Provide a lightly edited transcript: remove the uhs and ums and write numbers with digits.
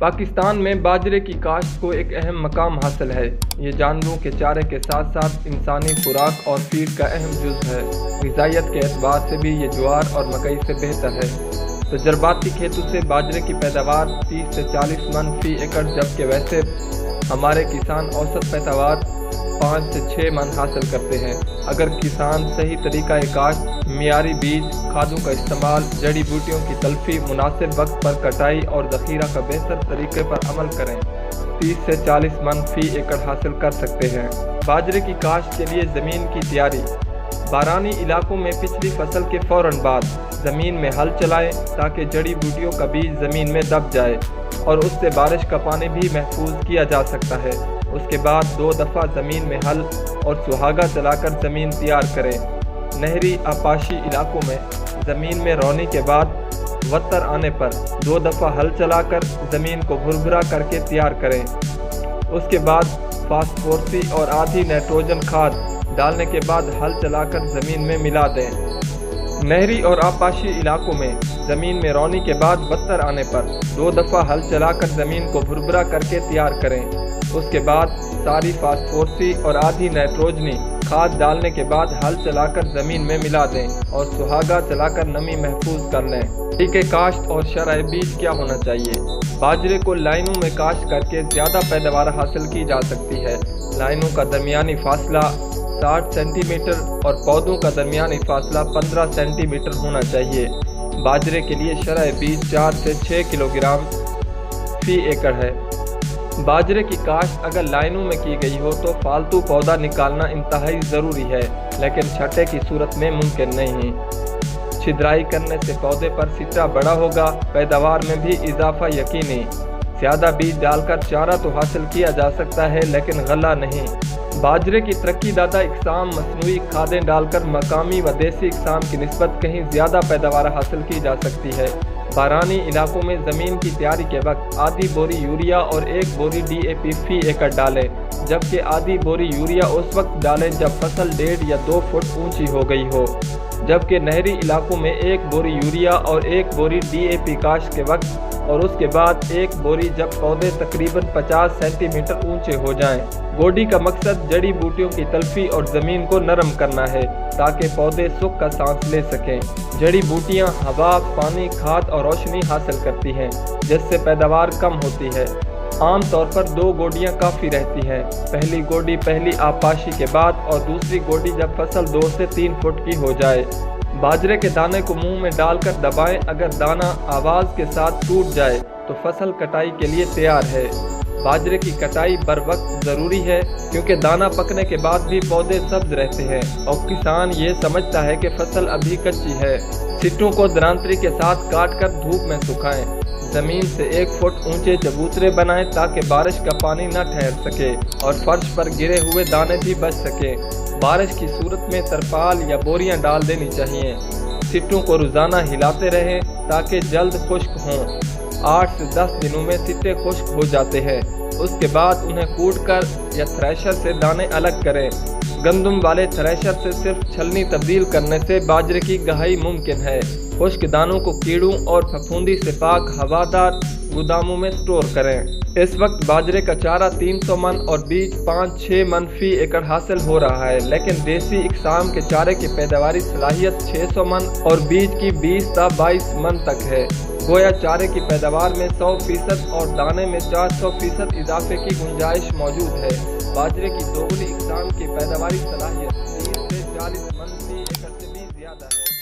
پاکستان میں باجرے کی کاشت کو ایک اہم مقام حاصل ہے۔ یہ جانوروں کے چارے کے ساتھ ساتھ انسانی خوراک اور فیڈ کا اہم جز ہے۔ غذائیت کے اعتبار سے بھی یہ جوار اور مکئی سے بہتر ہے۔ تجرباتی کھیتوں سے باجرے کی پیداوار 30 سے 40 من فی ایکڑ، جبکہ ویسے ہمارے کسان اوسط پیداوار 5 سے 6 من حاصل کرتے ہیں۔ اگر کسان صحیح طریقہ کاشت، معیاری بیج، کھادوں کا استعمال، جڑی بوٹیوں کی تلفی، مناسب وقت پر کٹائی اور ذخیرہ کا بہتر طریقے پر عمل کریں، 30 سے 40 من فی ایکڑ حاصل کر سکتے ہیں۔ باجرے کی کاشت کے لیے زمین کی تیاری۔ بارانی علاقوں میں پچھلی فصل کے فوراً بعد زمین میں ہل چلائیں تاکہ جڑی بوٹیوں کا بیج زمین میں دب جائے اور اس سے بارش کا پانی بھی محفوظ کیا جا سکتا ہے۔ اس کے بعد 2 دفعہ زمین میں ہل اور سہاگا چلا کر زمین تیار کریں۔ نہری آبپاشی علاقوں میں زمین میں رونی کے بعد وتر آنے پر 2 دفعہ ہل چلا کر زمین کو بھربھرا کر کے تیار کریں۔ اس کے بعد فاسفورسی اور آدھی نائٹروجن کھاد ڈالنے کے بعد ہل چلا کر زمین میں ملا دیں۔ نہری اور آبپاشی علاقوں میں زمین میں رونی کے بعد وتر آنے پر 2 دفعہ ہل چلا کر زمین کو بھربھرا کر کے تیار کریں۔ اس کے بعد ساری فاسفورسی اور آدھی نائٹروجنی کھاد ڈالنے کے بعد ہل چلا کر زمین میں ملا دیں اور سہاگا چلا کر نمی محفوظ کر لیں۔ طریقہ کاشت اور شرح بیج کیا ہونا چاہیے؟ باجرے کو لائنوں میں کاشت کر کے زیادہ پیداوار حاصل کی جا سکتی ہے۔ لائنوں کا درمیانی فاصلہ 60 سینٹی میٹر اور پودوں کا درمیانی فاصلہ 15 سینٹی میٹر ہونا چاہیے۔ باجرے کے لیے شرح بیج 4 سے 6 کلو گرام فی ایکڑ ہے۔ باجرے کی کاشت اگر لائنوں میں کی گئی ہو تو فالتو پودا نکالنا انتہائی ضروری ہے، لیکن چھٹے کی صورت میں ممکن نہیں۔ چھدرائی کرنے سے پودے پر سٹا بڑا ہوگا، پیداوار میں بھی اضافہ یقینی۔ زیادہ بیج ڈال کر چارہ تو حاصل کیا جا سکتا ہے لیکن غلہ نہیں۔ باجرے کی ترقی دادہ اقسام مصنوعی کھادیں ڈال کر مقامی و دیسی اقسام کی نسبت کہیں زیادہ پیداوار حاصل کی جا سکتی ہے۔ بارانی علاقوں میں زمین کی تیاری کے وقت آدھی بوری یوریا اور 1 بوری ڈی اے پی فی ایکڑ ڈالیں، جبکہ آدھی بوری یوریا اس وقت ڈالیں جب فصل 1.5 یا 2 فٹ اونچی ہو گئی ہو، جبکہ نہری علاقوں میں 1 بوری یوریا اور 1 بوری ڈی اے پی کاشت کے وقت اور اس کے بعد 1 بوری جب پودے تقریباً 50 سینٹی میٹر اونچے ہو جائیں۔ گوڈی کا مقصد جڑی بوٹیوں کی تلفی اور زمین کو نرم کرنا ہے تاکہ پودے سکھ کا سانس لے سکیں۔ جڑی بوٹیاں ہوا، پانی، کھاد اور روشنی حاصل کرتی ہیں، جس سے پیداوار کم ہوتی ہے۔ عام طور پر 2 گوڈیاں کافی رہتی ہیں۔ پہلی گوڈی پہلی آبپاشی کے بعد اور دوسری گوڈی جب فصل 2 سے 3 فٹ کی ہو جائے۔ باجرے کے دانے کو منہ میں ڈال کر دبائیں، اگر دانہ آواز کے ساتھ ٹوٹ جائے تو فصل کٹائی کے لیے تیار ہے۔ باجرے کی کٹائی بر وقت ضروری ہے کیونکہ دانہ پکنے کے بعد بھی پودے سبز رہتے ہیں اور کسان یہ سمجھتا ہے کہ فصل ابھی کچی ہے۔ سٹوں کو درانتری کے ساتھ کاٹ کر دھوپ میں سکھائیں۔ زمین سے 1 فٹ اونچے چبوترے بنائیں تاکہ بارش کا پانی نہ ٹھہر سکے اور فرش پر گرے ہوئے دانے بھی بچ سکیں۔ بارش کی صورت میں ترپال یا بوریاں ڈال دینی چاہیے۔ سٹوں کو روزانہ ہلاتے رہیں تاکہ جلد خشک ہوں۔ 8 سے 10 دنوں میں سٹے خشک ہو جاتے ہیں۔ اس کے بعد انہیں کوٹ کر یا تھریشر سے دانے الگ کریں۔ گندم والے تھریشر سے صرف چھلنی تبدیل کرنے سے باجرے کی گہائی ممکن ہے۔ خشک دانوں کو کیڑوں اور پھپھوندی سے پاک ہوادار گوداموں میں سٹور کریں۔ اس وقت باجرے کا چارہ 300 من اور بیج 5-6 من فی ایکڑ حاصل ہو رہا ہے، لیکن دیسی اقسام کے چارے کی پیداواری صلاحیت 600 من اور بیج کی 20 تا 22 من تک ہے۔ گویا چارے کی پیداوار میں 100% اور دانے میں 400% اضافے کی گنجائش موجود ہے۔ باجرے کی دوگنی اقسام کی پیداواری صلاحیت 30 سے 40 من فی ایکڑ سے بھی زیادہ ہے۔